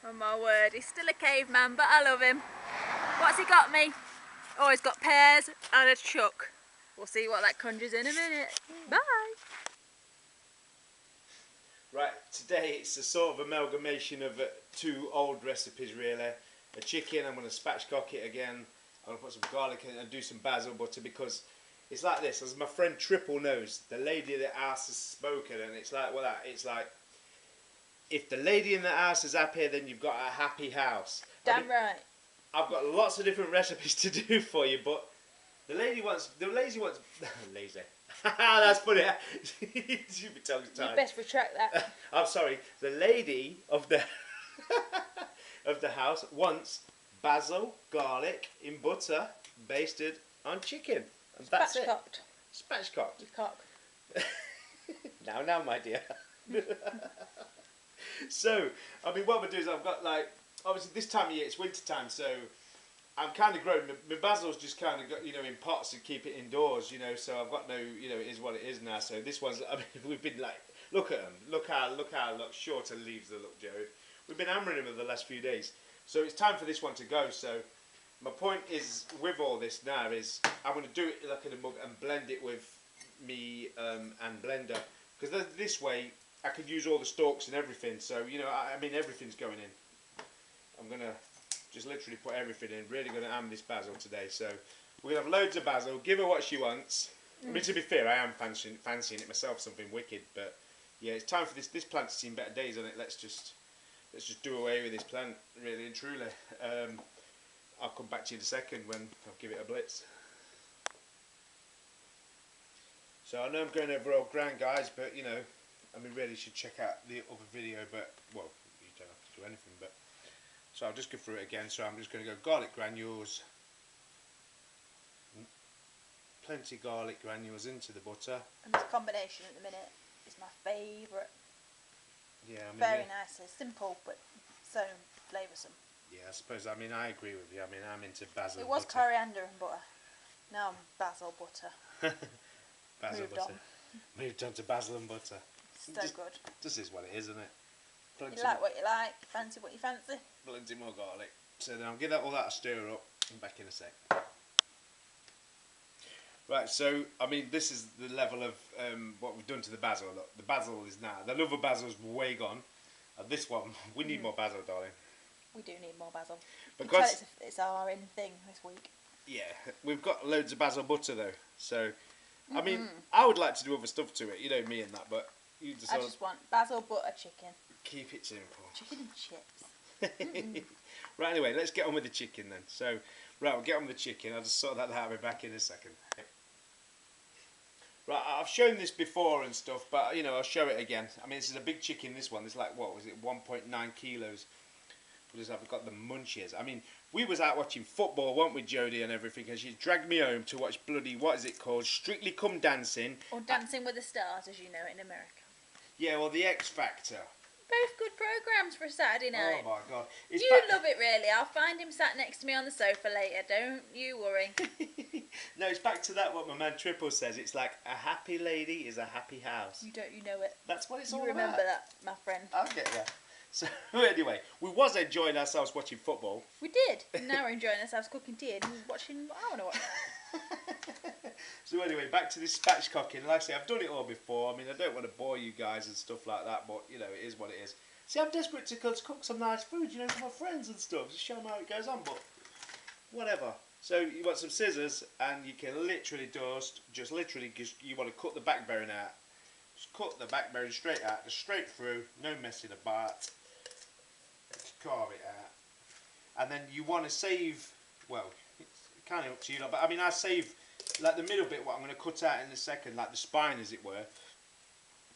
Oh my word, he's still a caveman, but I love him. What's he got me? Oh, he's got pears and a chuck. We'll see what that conjures in a minute. Bye. Right, today it's a sort of amalgamation of two old recipes really. A chicken, I'm going to spatchcock it again. I'm going to put some garlic in it and do some basil butter because it's like this, as my friend Triple knows, the lady of the house has spoken, and it's like, well, it's like, if the lady in the house is happy, then you've got a happy house. Damn right. I've got lots of different recipes to do for you, but the lazy wants, lazy. That's funny. You best retract that. I'm sorry. The lady of the of the house wants basil, garlic in butter, basted on chicken, and that's it. Spatchcocked. Spatchcocked. You cock. Now, my dear. So, I mean, what we'll do is I've got like, obviously this time of year it's winter time, so I'm kind of growing. My basil's just kind of got, in pots and keep it indoors, so I've got no, it is what it is now. So this one's, I mean, we've been like, look at them, look how shorter leaves they look, Jared. We've been hammering them over the last few days. So it's time for this one to go. So my point is, with all this now, is I'm going to do it like in a mug and blend it with me and blender. Because this way, I could use all the stalks and everything. So, I mean, everything's going in. I'm going to just literally put everything in. Really going to ham this basil today. So we're going to have loads of basil. Give her what she wants. I mean, to be fair, I am fancying it myself, something wicked. But yeah, it's time for this plant to see better days on it. Let's just do away with this plant, really and truly. I'll come back to you in a second when I'll give it a blitz. So I know I'm going over old ground, guys, but I mean, really should check out the other video. But well, you don't have to do anything. But so I'll just go through it again. So I'm just going to go garlic granules, plenty garlic granules into the butter. And this combination at the minute is my favourite. Yeah, I mean, very nice, simple but so flavoursome. Yeah, I suppose. I mean, I agree with you. I mean, I'm into basil. It was butter. coriander and butter. Now I'm basil butter. Moved on to basil and butter. So good. This is what it is, isn't it? Plenty you like what you like, fancy what you fancy. Plenty more garlic. So then I'll give all that a stir up and back in a sec. Right, so I mean, this is the level of what we've done to the basil. Look, the basil is now, the other basil's way gone. This one, we need more basil, darling. We do need more basil. Because it's our in thing this week. Yeah, we've got loads of basil butter though. So, I mean, I would like to do other stuff to it, me and that, but you just I just want basil butter chicken. Keep it simple. Chicken and chips. Right, anyway, let's get on with the chicken then. So, right, we'll get on with the chicken. I'll just sort that out. I'll be back in a second. Right, I've shown this before and stuff, but I'll show it again. I mean, this is a big chicken. This one, it's like, what was it, 1.9 kilos. I've got the munchies. I mean, we was out watching football, weren't we, Jodie, and everything, and she dragged me home to watch bloody, what is it called, Strictly Come Dancing. Or Dancing with the Stars, as you know it in America. Yeah, or the X Factor. Both good programmes for a Saturday night. Oh my God. You love it, really. I'll find him sat next to me on the sofa later, don't you worry. No, it's back to that what my man Triple says. It's like, a happy lady is a happy house. You know it. That's what it's all about. You remember that, my friend. I'll get you. So, anyway, we was enjoying ourselves watching football. We did. And now we're enjoying ourselves cooking tea and watching what I want to watch. So anyway, back to this spatchcocking. Like I say, I've done it all before. I mean, I don't want to bore you guys and stuff like that, but, it is what it is. See, I'm desperate to cook some nice food, for my friends and stuff, to show them how it goes on, but whatever. So you want some scissors, and you can literally just you want to cut the backbone out. Just cut the backbone straight out, just straight through, no messing about. Just carve it out. And then you want to save, well, it's kind of up to you, but I mean, I save, like the middle bit, what I'm going to cut out in a second, like the spine, as it were.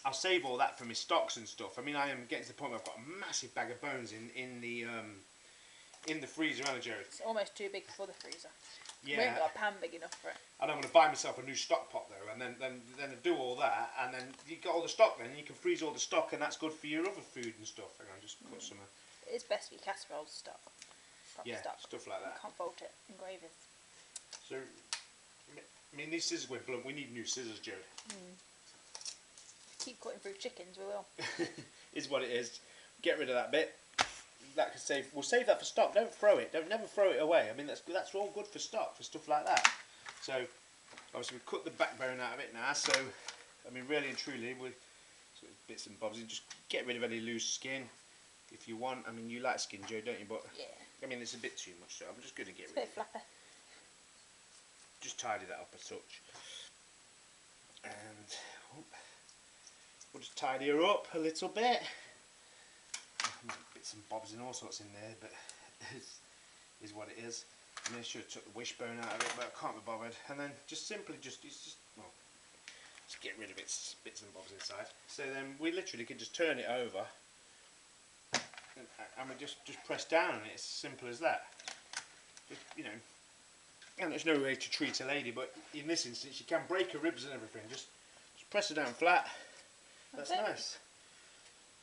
I'll save all that for my stocks and stuff. I mean, I am getting to the point where I've got a massive bag of bones in the freezer, haven't I, Jared? It's almost too big for the freezer. Yeah. We haven't got a pan big enough for it. And I'm going to buy myself a new stock pot though, and then I do all that, and then you got all the stock. Then you can freeze all the stock, and that's good for your other food and stuff. Hang on, just cut some. It's best for your casserole stock. Yeah, stock. Stuff like that. You can't fault it in gravies. So, I mean, these scissors were blunt. We need new scissors, Jared. Keep cutting through chickens, we will. Is what it is. Get rid of that bit. like I say, we'll save that for stock. Don't throw it. Don't never throw it away. I mean, that's all good for stock, for stuff like that. So obviously we cut the backbone out of it now. So I mean, really and truly, we sort of bits and bobs. And just get rid of any loose skin if you want. I mean, you like skin, Joe, don't you? But yeah. I mean, it's a bit too much, so I'm just going to get It's a rid bit of it. flappy. Just tidy that up a touch. And we'll just tidy her up a little bit. Bits and bobs and all sorts in there, but is what it is. I mean, I should have took the wishbone out of it, but I can't be bothered. And then just simply just get rid of bits and bobs inside. So then we literally can just turn it over, and we just press down on it. It's as simple as that. Just, you know, and there's no way to treat a lady, but in this instance you can break her ribs and everything. Just press her down flat. That's nice.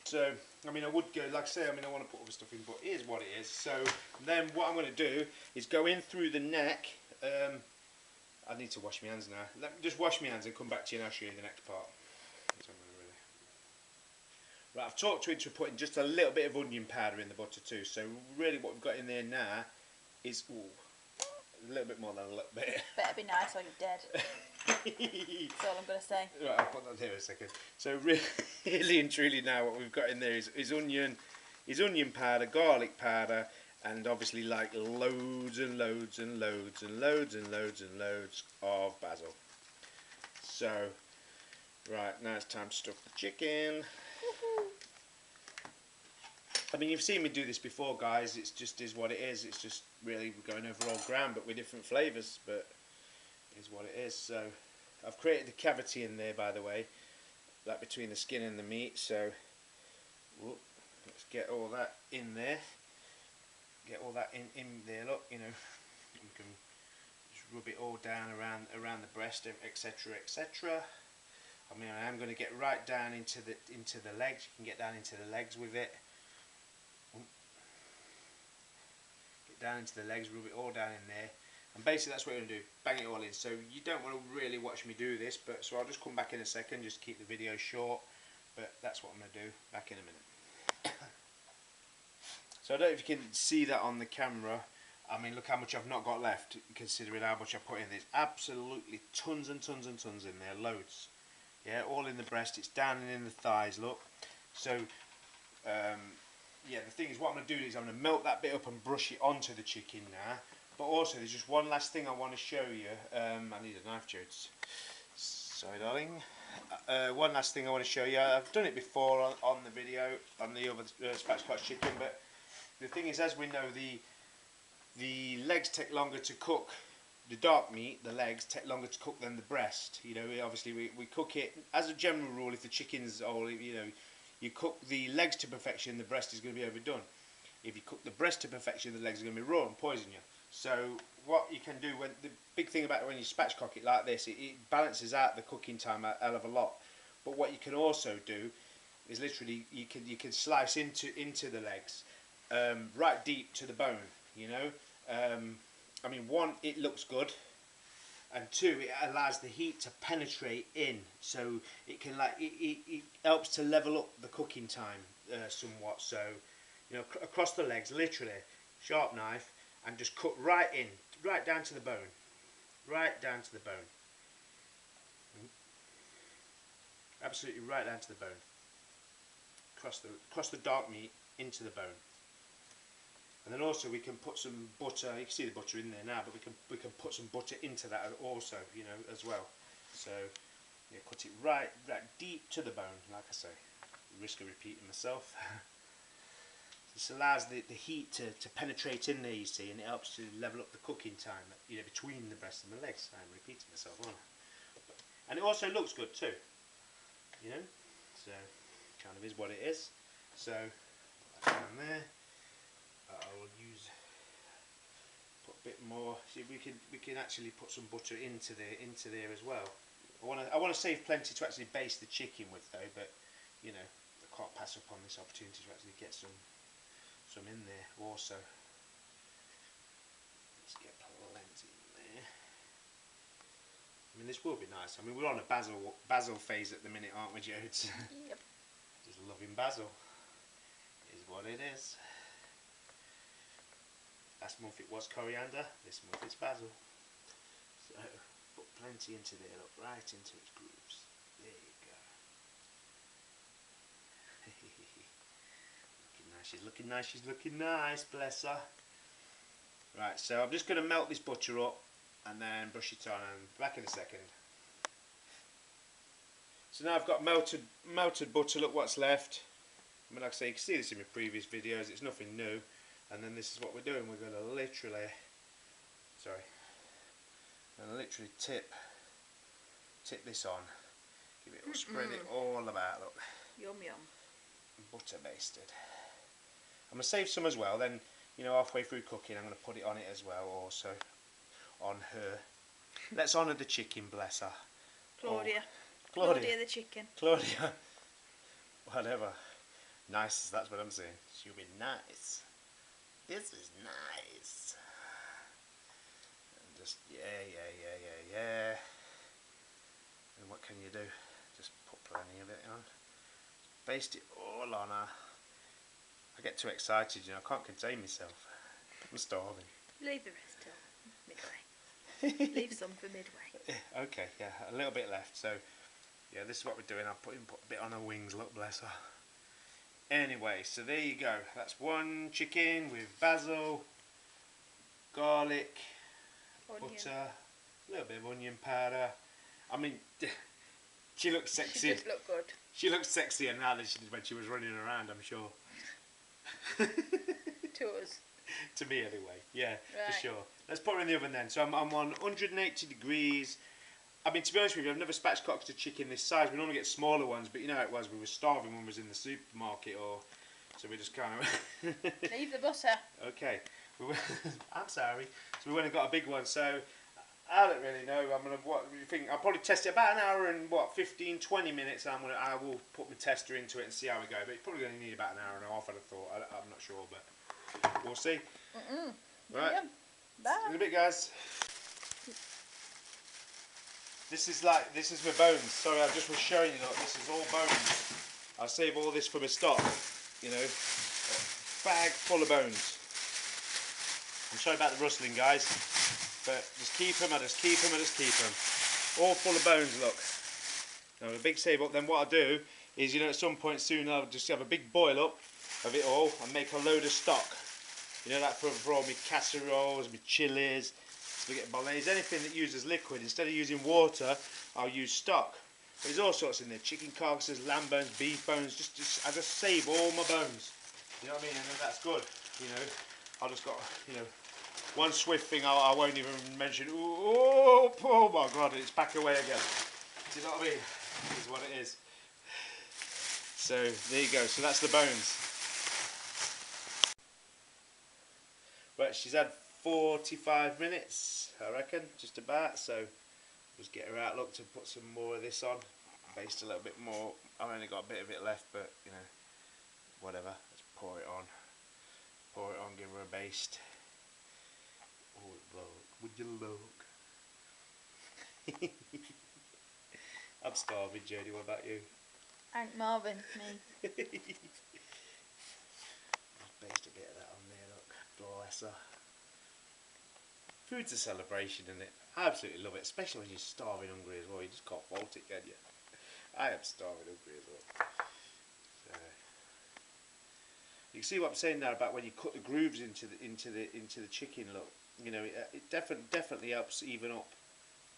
So, I mean, I would go, like I say, I mean, I want to put other stuff in, but it is what it is. So, then what I'm going to do is go in through the neck. I need to wash my hands now. Let me just wash my hands and come back to you and I'll show you the next part. Right, I've talked into putting just a little bit of onion powder in the butter too. So, really what we've got in there now is, a little bit more than a little bit. Better be nice or you're dead. That's all I'm going to say. Right, I'll put that here a second. So really and truly now what we've got in there is onion powder, garlic powder, and obviously like loads and loads and loads and loads and loads and loads of basil. So, right, now it's time to stuff the chicken. I mean, you've seen me do this before, guys. It's just is what it is. It's just really going over old ground, but with different flavours. But it is what it is. So I've created the cavity in there, by the way, like between the skin and the meat. So let's get all that in there. Get all that in there. Look, you know, you can just rub it all down around the breast, etc., etc. I mean, I am going to get right down into the legs. You can get down into the legs with it. Get down into the legs, rub it all down in there, and basically that's what we're going to do, bang it all in. So you don't want to really watch me do this, but so I'll just come back in a second, just keep the video short, but that's what I'm going to do, back in a minute. So I don't know if you can see that on the camera. I mean, look how much I've not got left, considering how much I put in. There's absolutely tons and tons and tons in there, loads. Yeah, all in the breast, it's down and in the thighs, look. So yeah, the thing is, what I'm going to do is I'm going to melt that bit up and brush it onto the chicken now. But also, there's just one last thing I want to show you. I need a knife, Jude. Sorry, darling. One last thing I want to show you. I've done it before on the video, on the other spatchcock chicken, but the thing is, as we know, the legs take longer to cook. The dark meat, the legs, take longer to cook than the breast. You know, obviously we cook it, as a general rule, if the chicken's old, you know, you cook the legs to perfection, the breast is going to be overdone. If you cook the breast to perfection, the legs are going to be raw and poison you. So what you can do, when the big thing about when you spatchcock it like this, it balances out the cooking time a hell of a lot. But what you can also do is literally you can slice into the legs, right deep to the bone. You know, I mean, one, it looks good. And two, it allows the heat to penetrate in, so it can it helps to level up the cooking time somewhat. So, you know, across the legs, literally, sharp knife, and just cut right in, right down to the bone, right down to the bone, absolutely right down to the bone. Across the dark meat into the bone. And then also we can put some butter. You can see the butter in there now, but we can put some butter into that also, you know, as well. So yeah, cut it right deep to the bone, like I say. Risk of repeating myself. This allows the heat to penetrate in there, you see, and it helps to level up the cooking time, you know, between the breast and the legs. I'm repeating myself, aren't I? And it also looks good too, you know. So kind of is what it is. So down there. I will put a bit more. See, we can actually put some butter into there as well. I want to save plenty to actually baste the chicken with though, but you know, I can't pass up on this opportunity to actually get some in there also. Let's get plenty in there. I mean, this will be nice. I mean, we're on a basil phase at the minute, aren't we, Jodes? Yep. Just loving basil is what it is. Last month it was coriander, this month it's basil. So put plenty into there, look, right into its grooves. There you go. Looking nice, she's looking nice, she's looking nice, bless her. Right, so I'm just going to melt this butter up and then brush it on, and back in a second. So now I've got melted butter, look what's left. I mean, like I say, you can see this in my previous videos, it's nothing new. And then this is what we're doing, we're going to literally, tip this on. Give it, spread it all about, look. Yum yum. Butter basted. I'm going to save some as well, then, you know, halfway through cooking I'm going to put it on it as well, also. On her. Let's honour the chicken, bless her. Claudia. Oh, Claudia the chicken. Claudia. Whatever. Nice, that's what I'm saying. She'll be nice. This is nice. And just, yeah. And what can you do? Just put plenty of it on. Baste it all on her. I get too excited, you know, I can't contain myself. I'm starving. Leave the rest till midway. Leave some for midway. Okay, yeah, a little bit left. So, yeah, this is what we're doing. I'll put a bit on her wings, look, bless her. Anyway, so there you go. That's one chicken with basil, garlic, butter, a little bit of onion powder. I mean, she looks sexy. She just looked good. She looks sexier now than she did when she was running around, I'm sure. To us. To me anyway, yeah, right. For sure. Let's put her in the oven then. So I'm on 180 degrees. I mean, to be honest with you, I've never spatchcocked a chicken this size. We normally get smaller ones, but you know how it was, we were starving when we was in the supermarket, or so we just kind of... Leave the butter. Okay. I'm sorry. So we went and got a big one, so I don't really know. I'm gonna, what do you think? I'll probably test it about an hour and 15-20 minutes. I will put my tester into it and see how we go. But it's probably going to need about an hour and a half, I'd have thought. I'm not sure, but we'll see. Right. Bye. See you in a bit, guys. This is my bones. Sorry, I just was showing you. Look, this is all bones. I'll save all this for my stock. You know, a bag full of bones. I'm sorry about the rustling, guys, but just keep them. I just keep them. All full of bones. Look. Now a big save up. Then what I'll do is, you know, at some point soon I'll just have a big boil up of it all and make a load of stock. You know, that for all my casseroles, my chilies, spaghetti bolognese, anything that uses liquid. Instead of using water, I'll use stock. There's all sorts in there: chicken carcasses, lamb bones, beef bones. I just save all my bones. You know what I mean? And then that's good. You know, I just got, you know, one swift thing I won't even mention. Oh my God! It's back away again. Do you know what I mean? This is what it is. So there you go. So that's the bones. Right, she's had 45 minutes, I reckon, just about. So just get her out, look, to put some more of this on, baste a little bit more. I've only got a bit of it left, but you know, whatever. Let's pour it on, give her a baste. Oh look, would you look? I'm starving, Jodie. What about you? Aunt Marvin, me. Baste a bit of that on there, look. Bless her. Food's a celebration, isn't it? I absolutely love it, especially when you're starving hungry as well. You just can't fault it, can you? I am starving hungry as well. So, you can see what I'm saying now about when you cut the grooves into the chicken. Look, you know, it definitely helps even up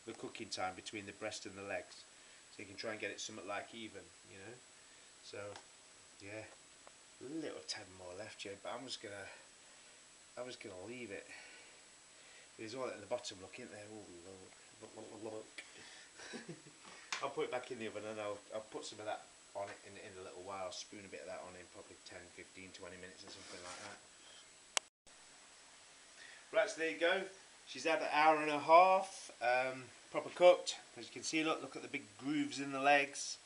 the cooking time between the breast and the legs, so you can try and get it somewhat like even, you know. So yeah, a little 10 more left, Joe, but I'm just gonna leave it. There's all at the bottom, look, isn't there? Oh look. I'll put it back in the oven and I'll put some of that on it in a little while. I'll spoon a bit of that on in probably 10, 15, 20 minutes or something like that. Right, so there you go. She's had an hour and a half, proper cooked. As you can see, look at the big grooves in the legs.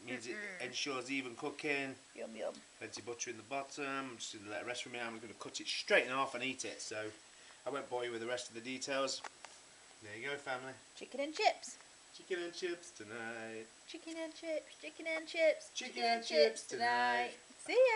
It means it ensures even cooking. Yum yum. Plenty of butter in the bottom. I'm just going to let it rest for me. I'm going to cut it straight in half and eat it. So I won't bore you with the rest of the details. There you go, family. Chicken and chips. Chicken and chips tonight. Chicken and chips. Chicken and chips. Chicken and chips tonight. See ya.